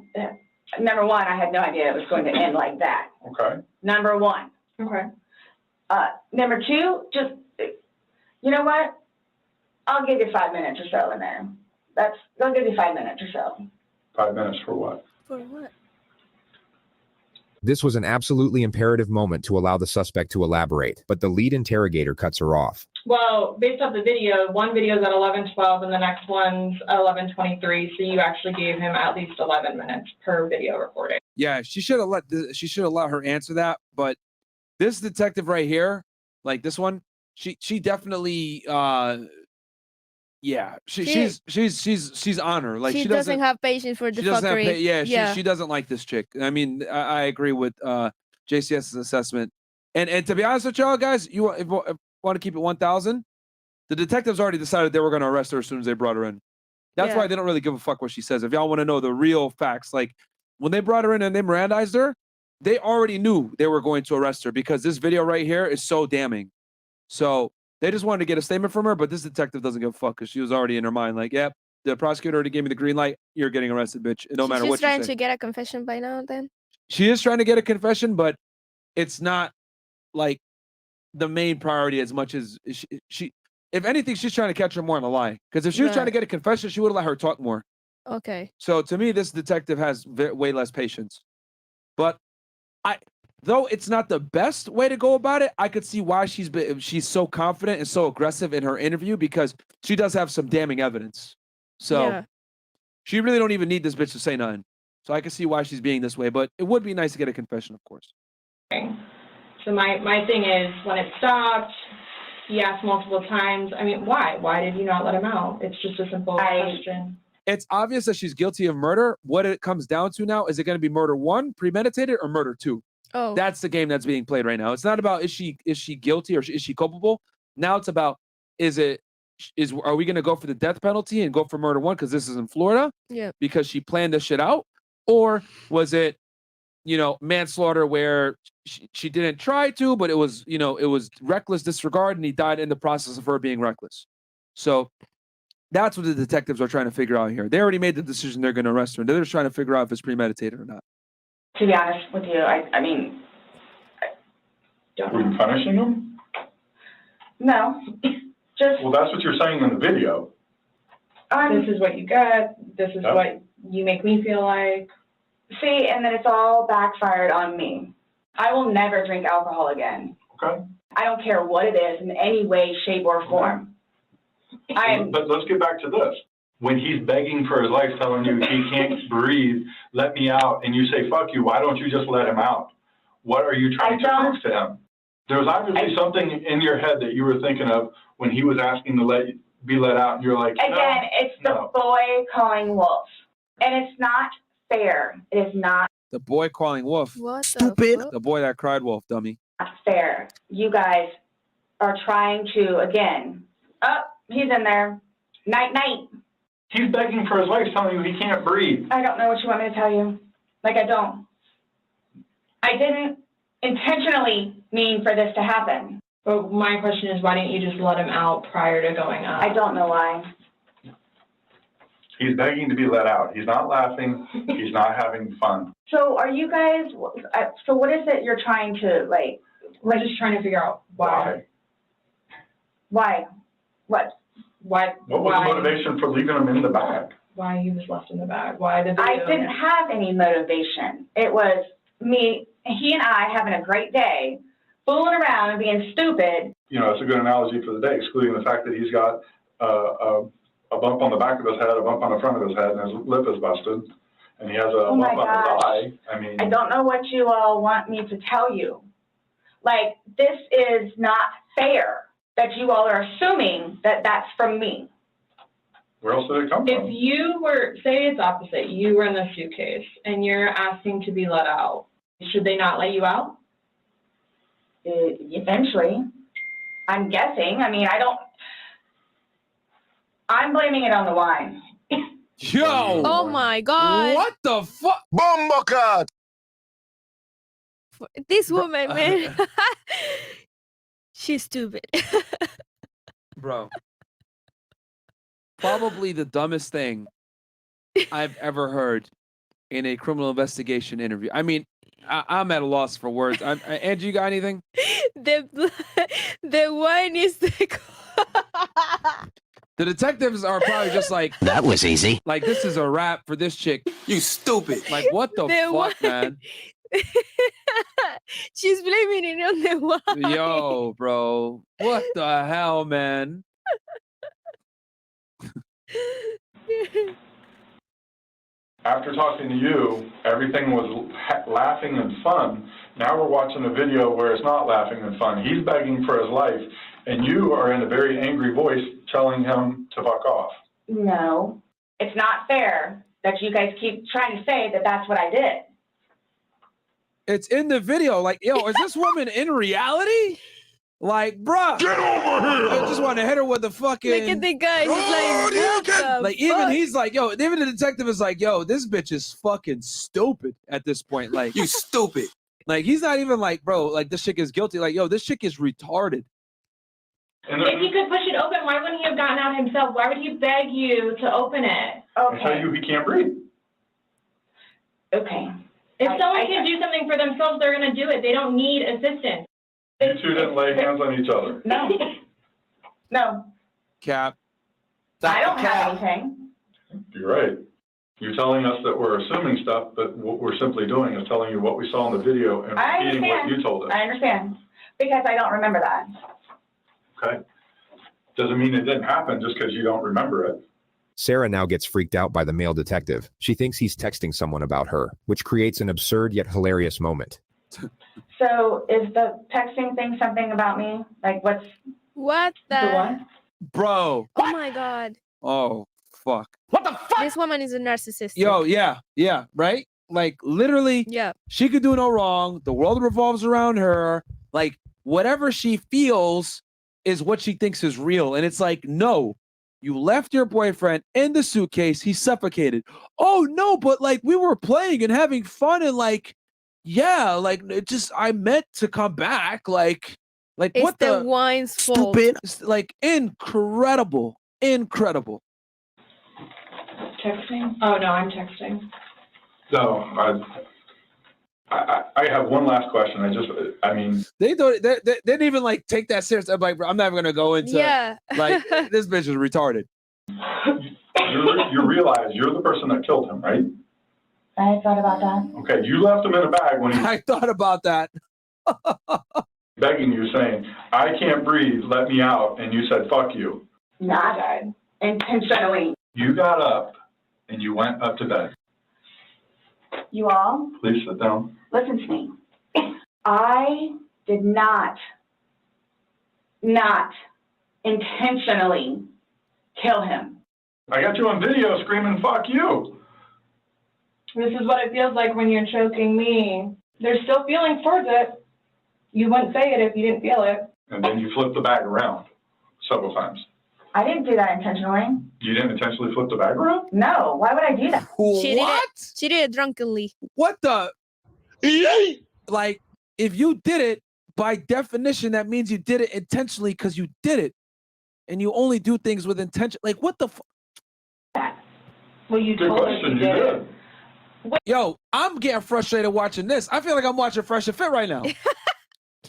had no idea it was going to end like that. Okay. Number one. Okay. Number two, just, you know what? I'll give you 5 minutes or so in there. I'll give you 5 minutes or so. 5 minutes for what? For what? This was an absolutely imperative moment to allow the suspect to elaborate, but the lead interrogator cuts her off. Well, based off the video, one video is at 11:12 and the next one's at 11:23. So you actually gave him at least 11 minutes per video recording. Yeah, she should have let her answer that. But this detective right here, like this one, she definitely she's on her. Like she doesn't have patience for the fuckery. She doesn't like this chick. I mean, I agree with JCS's assessment. And to be honest with y'all guys, you want to keep it 1,000? The detectives already decided they were going to arrest her as soon as they brought her in. That's why they don't really give a fuck what she says. If y'all want to know the real facts, like when they brought her in and they Mirandized her, they already knew they were going to arrest her because this video right here is so damning. So they just wanted to get a statement from her, but this detective doesn't give a fuck because she was already in her mind like, yep, the prosecutor already gave me the green light. You're getting arrested, bitch. It don't matter what you say. She's trying to get a confession by now then? She is trying to get a confession, but it's not like the main priority as much as she if anything, she's trying to catch her more on a lie. Because if she was trying to get a confession, she would have let her talk more. Okay. So to me, this detective has way less patience. But though it's not the best way to go about it, I could see why she's so confident and so aggressive in her interview because she does have some damning evidence. So she really don't even need this bitch to say nothing. So I can see why she's being this way, but it would be nice to get a confession, of course. So my thing is, when it stopped, he asked multiple times. I mean, why? Why did you not let him out? It's just a simple question. It's obvious that she's guilty of murder. What it comes down to now, is it going to be murder 1, premeditated, or murder 2? Oh. That's the game that's being played right now. It's not about is she guilty or is she culpable. Now it's about are we going to go for the death penalty and go for murder one because this is in Florida? Yeah. Because she planned this shit out, or was it, manslaughter where she didn't try to, but it was reckless disregard and he died in the process of her being reckless. So that's what the detectives are trying to figure out here. They already made the decision they're going to arrest her. They're just trying to figure out if it's premeditated or not. To be honest with you, I mean, I don't Were you punishing him? No, just. Well, that's what you're saying in the video. This is what you get. This is what you make me feel like. See, and then it's all backfired on me. I will never drink alcohol again. Okay. I don't care what it is in any way, shape, or form. But let's get back to this. When he's begging for his life, telling you he can't breathe, let me out, and you say, fuck you, why don't you just let him out? What are you trying to prove to him? There was obviously something in your head that you were thinking of when he was asking to be let out, and you're like, again, it's the boy calling wolf. And it's not fair. It is not. The boy calling wolf. What Stupid. The boy that cried wolf, dummy. Fair. You guys are trying to, again, he's in there. Night, night. He's begging for his life, telling you he can't breathe. I don't know what you want me to tell you. Like, I don't. I didn't intentionally mean for this to happen. But my question is, why didn't you just let him out prior to going up? I don't know why. He's begging to be let out. He's not laughing. He's not having fun. So are you guys, so what is it you're trying to, like? We're just trying to figure out why. Why? What? Why? What was the motivation for leaving him in the bag? Why he was left in the bag? Why did I didn't have any motivation. It was me, he and I having a great day, fooling around and being stupid. It's a good analogy for the day, excluding the fact that he's got a bump on the back of his head, a bump on the front of his head, and his lip is busted, and he has a bump on his eye. I mean, I don't know what you all want me to tell you. Like, this is not fair that you all are assuming that that's from me. Where else did it come from? If you were, say it's opposite, you were in the suitcase and you're asking to be let out, should they not let you out? Eventually. I'm guessing. I mean, I'm blaming it on the wine. Yo! Oh my God! What the fuck? Bomba. This woman, man. She's stupid. Bro. Probably the dumbest thing I've ever heard in a criminal investigation interview. I mean, I'm at a loss for words. Andrew, you got anything? The wine is the. The detectives are probably just like, That was easy. Like, this is a wrap for this chick. You stupid. Like, what the fuck, man? She's blaming it on the wine. Yo, bro. What the hell, man? After talking to you, everything was laughing and fun. Now we're watching a video where it's not laughing and fun. He's begging for his life, and you are in a very angry voice telling him to fuck off. No, it's not fair that you guys keep trying to say that that's what I did. It's in the video. Like, yo, is this woman in reality? Like, bruh. Get over here! I just want to hit her with the fucking. Look at the guy. He's like, what the like, even he's like, yo, even the detective is like, yo, this bitch is fucking stupid at this point. Like, You stupid. like, he's not even like, bro, like, this chick is guilty. Like, yo, this chick is retarded. If he could push it open, why wouldn't he have gotten out himself? Why would he beg you to open it? I tell you he can't breathe. Okay. If someone can do something for themselves, they're going to do it. They don't need assistance. You two didn't lay hands on each other. No. No. Cap. I don't have anything. You're right. You're telling us that we're assuming stuff, but what we're simply doing is telling you what we saw in the video and I repeating what understand. you told us. I understand. Because I don't remember that. Okay? Doesn't mean it didn't happen just because you don't remember it. Sarah now gets freaked out by the male detective. She thinks he's texting someone about her, which creates an absurd yet hilarious moment. So is the texting thing something about me? Like, what's What the? the what? Bro. Oh my God. Oh, fuck. This woman is a narcissist. Yo, yeah, right? Like literally, Yeah. she could do no wrong. The world revolves around her. Like whatever she feels is what she thinks is real. And it's like, no, you left your boyfriend in the suitcase. He suffocated. Oh no, but like we were playing and having fun and like, yeah, like it just I meant to come back. Like It's what the wine's fault. stupid? Like incredible. Texting? Oh, no, I'm texting. So I have one last question. I mean, they didn't even like take that serious. I'm like, I'm never gonna go into like this bitch is retarded. you realize you're the person that killed him, right? I thought about that. Okay, you left him in a bag when he I thought about that. begging you, saying, I can't breathe, let me out, and you said, fuck you. Not intentionally. You got up and you went up to bed. You all, Please sit down. listen to me. I did not intentionally kill him. I got you on video screaming, fuck you. This is what it feels like when you're choking me. There's still feelings towards it. You wouldn't say it if you didn't feel it. And then you flipped the bag around several times. I didn't do that intentionally. You didn't intentionally flip the bag around? No, why would I do that? She did it drunkenly. What the? Like, if you did it, by definition, that means you did it intentionally because you did it. And you only do things with intention. Like, what the Well, you Good told us question, you you did did. it. Yo, I'm getting frustrated watching this. I feel like I'm watching Fresh and Fit right now.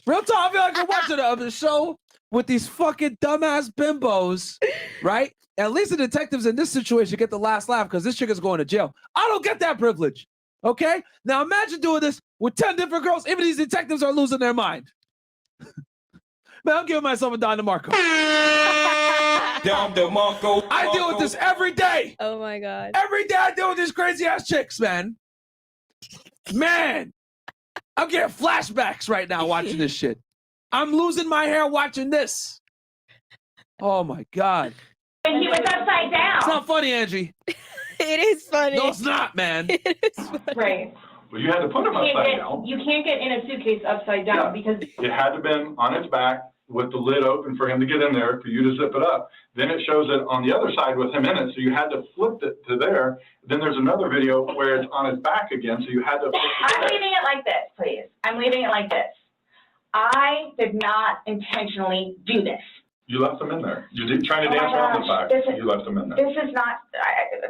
Real talk, I feel like I'm watching a show with these fucking dumbass bimbos, right? At least the detectives in this situation get the last laugh because this chick is going to jail. I don't get that privilege, okay? Now imagine doing this with 10 different girls. Even these detectives are losing their mind. Man, I'm giving myself a Don DeMarco. Don DeMarco. I deal with this every day. Oh my God. Every day I deal with these crazy ass chicks, man. Man, I'm getting flashbacks right now watching this shit. I'm losing my hair watching this. Oh my God. And he was upside down. It's not funny, Angie. It is funny. No, it's not, man. It is funny. Right. Well, you had to put him upside down. You can't get in a suitcase upside down because It had to been on his back with the lid open for him to get in there, for you to zip it up. Then it shows it on the other side with him in it, so you had to flip it to there. Then there's another video where it's on his back again, so you had to flip it I'm leaving it like this, please. I'm leaving it like this. I did not intentionally do this. You left him in there. You did trying to Oh my dance around the gosh, fact. You left him in there. This is not.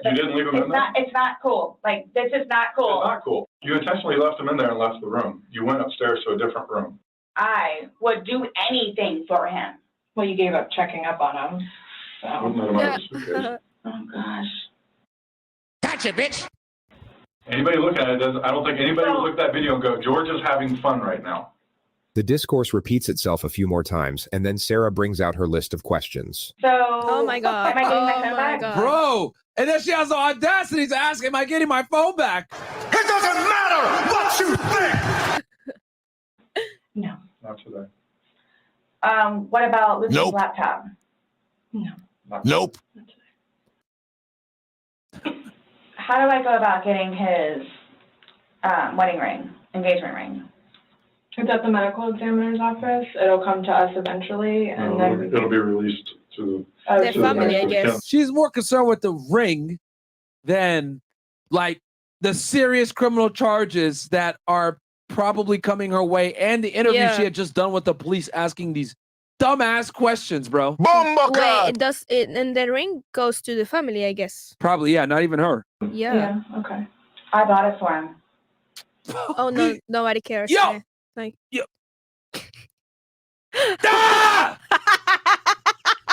You didn't leave him in there? It's not cool. Like, this is not cool. It's not cool. You intentionally left him in there and left the room. You went upstairs to a different room. I would do anything for him. well, you gave up checking up on him. So. Wouldn't let him out of the suitcase. Oh gosh. Gotcha, bitch. Anybody looking at it, I don't think anybody would look at that video and go, George is having fun right now. The discourse repeats itself a few more times, and then Sarah brings out her list of questions. So. Oh my God. Am I getting my Oh phone my back? God. Bro, and then she has the audacity to ask, am I getting my phone back? It doesn't matter what you think. No. Not today. What about Lucy's Nope. laptop? No. Nope. How do I go about getting his wedding ring, engagement ring? It's at the medical examiner's office. It'll come to us eventually, and then we It'll be released to Their to family, next I of guess. kin. She's more concerned with the ring than like the serious criminal charges that are probably coming her way and the interview Yeah. she had just done with the police asking these dumbass questions, bro. Wait, it does it, and the ring goes to the family, I guess. Probably, yeah, not even her. Yeah. okay. I bought it for him. Oh no, nobody cares. Yo! Yeah. Like. Yo. Ah!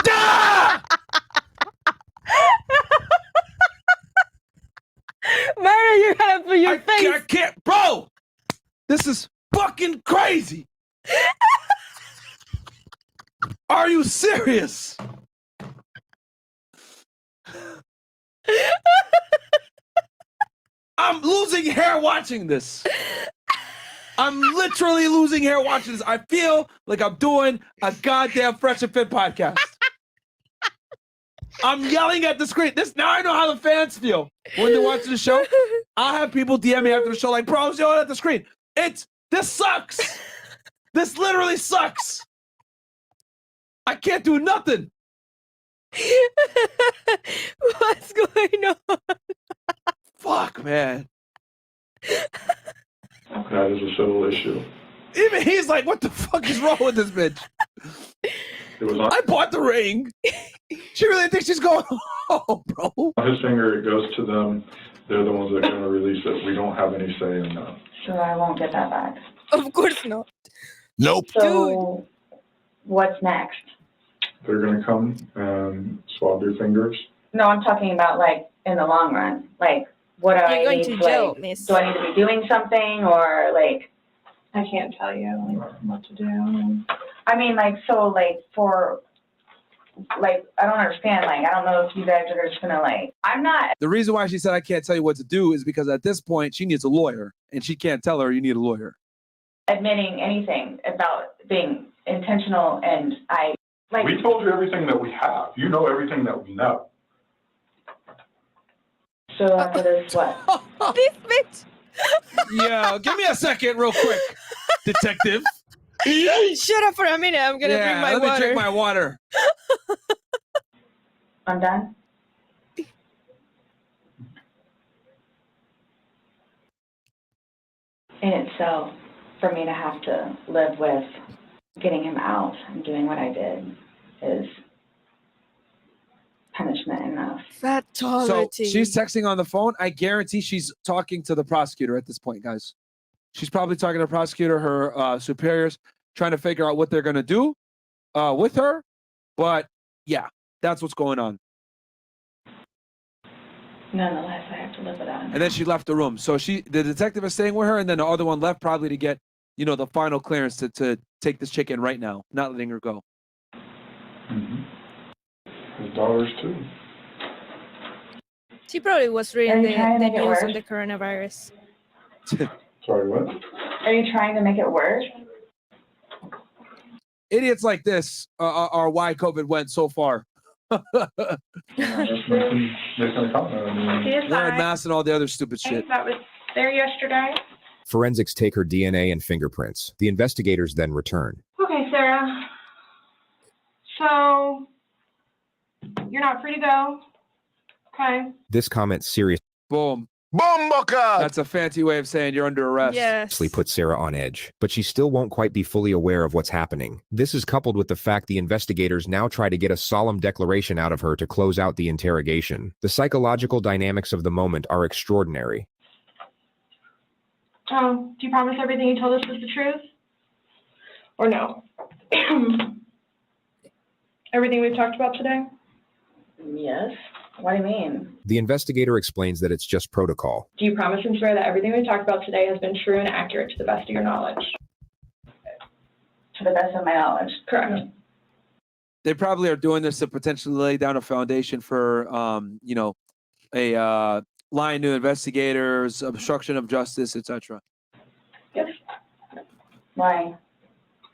Ah! Myron, you have for your face. I can't, bro. This is fucking crazy. Are you serious? I'm losing hair watching this. I'm literally losing hair watching this. I feel like I'm doing a goddamn Fresh and Fit podcast. I'm yelling at the screen. Now I know how the fans feel when they're watching the show. I'll have people DM me after the show like, bro, I was yelling at the screen. This sucks. This literally sucks. I can't do nothing. What's going on? Fuck, man. That is a civil issue. Even he's like, what the fuck is wrong with this bitch? It was on I bought the ring. She really thinks she's going home, bro. his finger. It goes to them. They're the ones that are going to release it. We don't have any say in that. So I won't get that back. Of course not. Nope. So what's next? They're going to come and swab your fingers. No, I'm talking about like in the long run. Like, what do You're I going need to to, jail, like, miss. do I need to be doing something or like? I can't tell you like what to do. I mean, like, so like for, like, I don't understand. Like, I don't know if you guys are just gonna like, I'm not. The reason why she said I can't tell you what to do is because at this point she needs a lawyer and she can't tell her you need a lawyer. Admitting anything about being intentional, and I like. We told you everything that we have. You know everything that we know. So after this, what? This bitch. Yeah, give me a second real quick, detective. Shut up for a minute. I'm gonna drink my let me water. drink my water. I'm done. In itself, for me to have to live with getting him out and doing what I did is punishment enough. So Fatality. she's texting on the phone. I guarantee she's talking to the prosecutor at this point, guys. She's probably talking to the prosecutor, her superiors, trying to figure out what they're going to do with her. But yeah, that's what's going on. Nonetheless, I have to live without him. And then she left the room. So the detective is staying with her, and then the other one left probably to get, the final clearance to take this chick in right now, not letting her go. Mm-hmm. His daughters too. She probably was reading Are you the trying to make it news on worse? the coronavirus. Sorry, what? Are you trying to make it worse? Idiots like this are why COVID went so far. He is Wearing fine. masks and all the other stupid shit. That was there yesterday. Forensics take her DNA and fingerprints. The investigators then return. Okay, Sarah. So you're not free to go. Okay. This comment seriously Boom. Bomboka! That's a fancy way of saying you're under arrest. Yes. puts Sarah on edge, but she still won't quite be fully aware of what's happening. This is coupled with the fact the investigators now try to get a solemn declaration out of her to close out the interrogation. The psychological dynamics of the moment are extraordinary. Oh, do you promise everything you told us was the truth? Or no? Everything we've talked about today? Yes. What do you mean? The investigator explains that it's just protocol. Do you promise and swear that everything we've talked about today has been true and accurate to the best of your knowledge? To the best of my knowledge. Correct. They probably are doing this to potentially lay down a foundation for, a lying to investigators, obstruction of justice, etc. Yes. Why?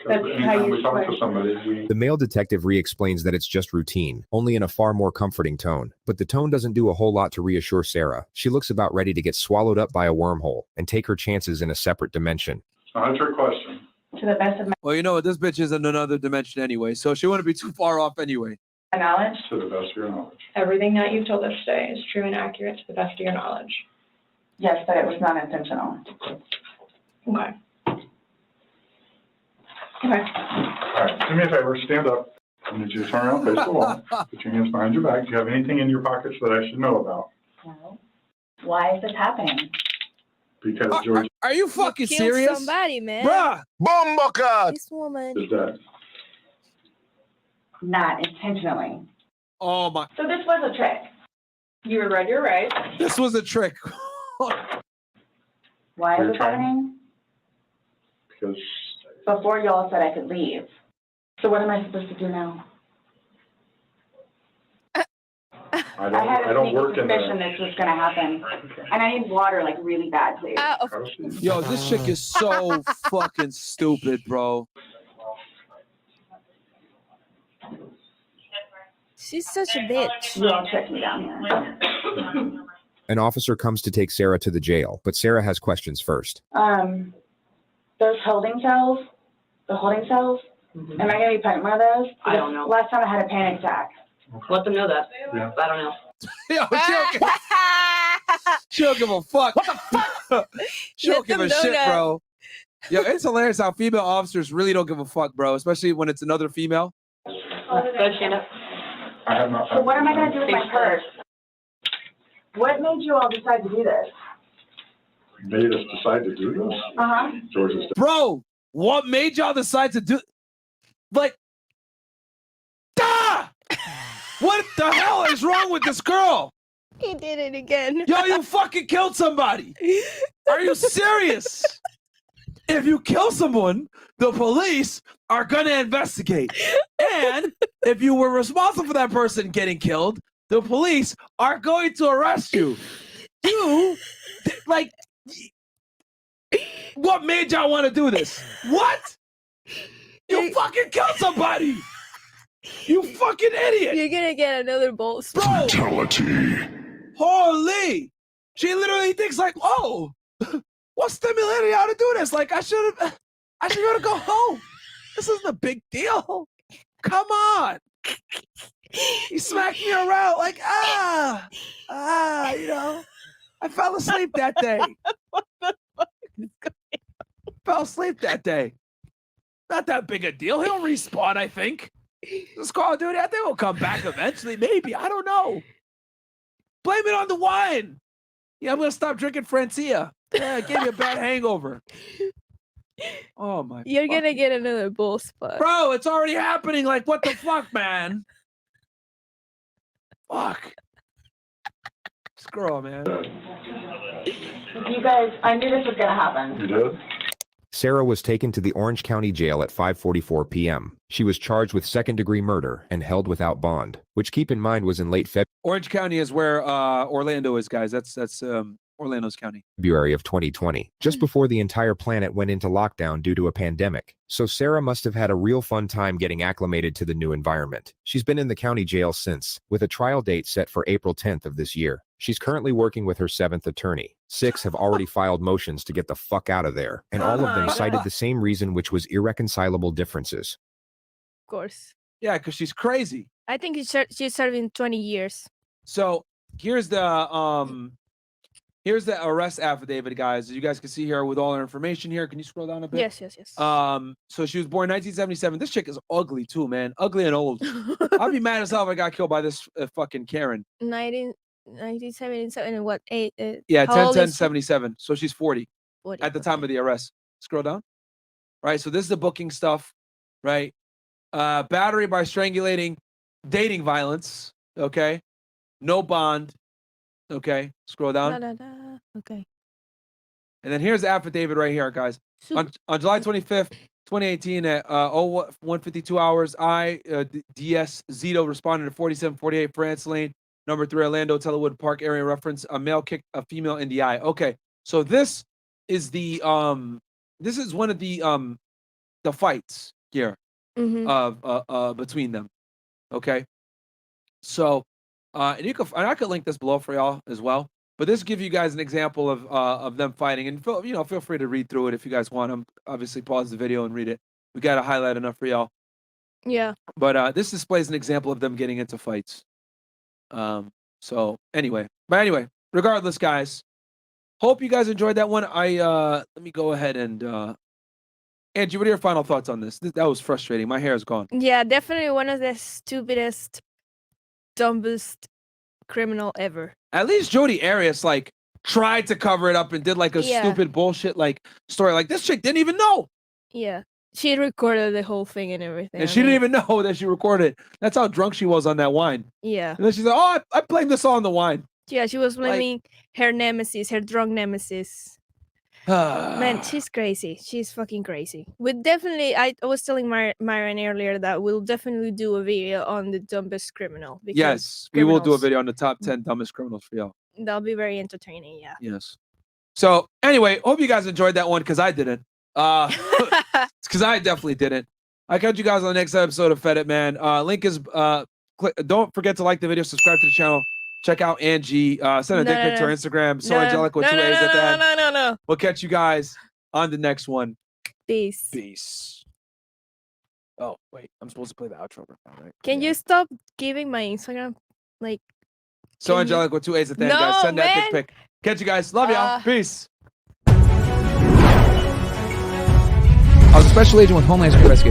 That's how Anytime you we talk to swear. somebody, The male detective re-explains that it's just routine, only in a far more comforting tone. But the tone doesn't do a whole lot to reassure Sarah. She looks about ready to get swallowed up by a wormhole and take her chances in a separate dimension. it's not a trick question. To the best of my Well, you know what? This bitch is in another dimension anyway, so she wouldn't be too far off anyway. knowledge. To the best of your knowledge. Everything that you've told us today is true and accurate to the best of your knowledge. Yes, but it was not intentional. Okay. Okay. All right, do me a favor, stand up. I need you to turn around, face the wall, put your hands behind your back. Do you have anything in your pockets that I should know about? No. Why is this happening? Because George Are you fucking Killed serious? somebody, man. Bruh! Bomboka! This woman. is dead. Not intentionally. Oh my, So this was a trick. You were right, you're right. this was a trick. Why is You're this trying- happening? Because Before y'all said I could leave. So what am I supposed to do now? I I don't, had I a don't sneaky work in suspicion there. this was gonna happen. And I need water like really bad, please. Yo, this chick is so fucking stupid, bro. She's such a bitch. You all check me down here. An officer comes to take Sarah to the jail, but Sarah has questions first. Those holding cells, the holding cells, am I going to be put in one of those? I don't know. Last time I had a panic attack. Let them know that. Yeah. I don't know. Yo, she don't give a fuck. What the fuck? She don't give a shit, bro. Yo, it's hilarious how female officers really don't give a fuck, bro, especially when it's another female. Go, Shanna. I have not. So what am I going to do with my purse? What made you all decide to do this? Made us decide to do this? Uh-huh. George's. Bro, what made y'all decide to do? Like, what the hell is wrong with this girl? He did it again. Yo, you fucking killed somebody. Are you serious? If you kill someone, the police are gonna investigate. And if you were responsible for that person getting killed, the police are going to arrest you. What made y'all want to do this? What? You fucking killed somebody. You fucking idiot! You're gonna get another bolt. Brutality. Holy! She literally thinks like, oh, what stimulated y'all to do this? Like, I should gotta go home. This isn't a big deal. Come on. He smacked me around like, you know. I fell asleep that day. What the fuck is going on? Fell asleep that day. Not that big a deal. He'll respawn, I think. This Call of Duty, I think he'll come back eventually. Maybe. I don't know. Blame it on the wine. Yeah, I'm going to stop drinking Francia. Yeah, it gave me a bad hangover. Oh, my. You're going to get another bull spot. Bro, it's already happening. Like, what the fuck, man? Fuck. This girl, man. You guys, I knew this was going to happen. You did? Sarah was taken to the Orange County Jail at 5:44 p.m. She was charged with second-degree murder and held without bond, which, keep in mind, was in late Orange County is where Orlando is, guys. That's Orlando's county. February of 2020, just before the entire planet went into lockdown due to a pandemic. So Sarah must have had a real fun time getting acclimated to the new environment. She's been in the county jail since, with a trial date set for April 10th of this year. She's currently working with her 7th attorney. 6 have already filed motions to get the fuck out of there, and all of them cited the same reason, which was irreconcilable differences. Of course. Yeah, because she's crazy. I think she's serving 20 years. So here's the arrest affidavit, guys. As you guys can see here with all our information here. Can you scroll down a bit? Yes. So she was born 1977. This chick is ugly too, man. Ugly and old. I'd be mad as hell if I got killed by this fucking Karen. 1977 and what? 8? Yeah, how old 10-10-77. So she's 40 at the time of the arrest. Scroll down. Right. So this is the booking stuff. Right. Battery by strangulating, dating violence. Okay. No bond. Okay. Scroll down. Okay. And then here's the affidavit right here, guys. On July 25th, 2018 at 1:52 hours, DS Zito responded to 4748 France Lane, number 3, Orlando, Telewood Park area reference. A male kicked a female in the eye. Okay. So this is the this is one of the fights here of between them. Okay. So and I could link this below for y'all as well. But this gives you guys an example of them fighting, and feel free to read through it if you guys want them. Obviously, pause the video and read it. We got to highlight enough for y'all. Yeah. But this displays an example of them getting into fights. So anyway, regardless, guys, hope you guys enjoyed that one. Let me go ahead and Angie, what are your final thoughts on this? That was frustrating. My hair is gone. Yeah, definitely one of the stupidest, dumbest criminal ever. At least Jodi Arias tried to cover it up and did a stupid bullshit story. Like, this chick didn't even know. Yeah. She recorded the whole thing and everything. And she didn't even know that she recorded. That's how drunk she was on that wine. Yeah. And then she's like, oh, I blame this all on the wine. Yeah, she was blaming her nemesis, her drunk nemesis. Man, she's crazy. She's fucking crazy. I was telling Myron earlier that we'll definitely do a video on the dumbest criminal. Yes, we will do a video on the top 10 dumbest criminals for y'all. That'll be very entertaining, yeah. Yes. So anyway, hope you guys enjoyed that one, because I didn't. Because I definitely didn't. I catch you guys on the next episode of Fed It, man. Link is don't forget to like the video, subscribe to the channel, check out Angie, send a dick pic to her Instagram. So angelic with 2 A's at the end. No. We'll catch you guys on the next one. Peace. Peace. Oh wait, I'm supposed to play the outro now, right? Can you stop giving my Instagram like? So angelic with 2 A's at the end, guys. Send that dick pic. Catch you guys. Love y'all. Peace. I was a special agent with Homeland Security Investigation.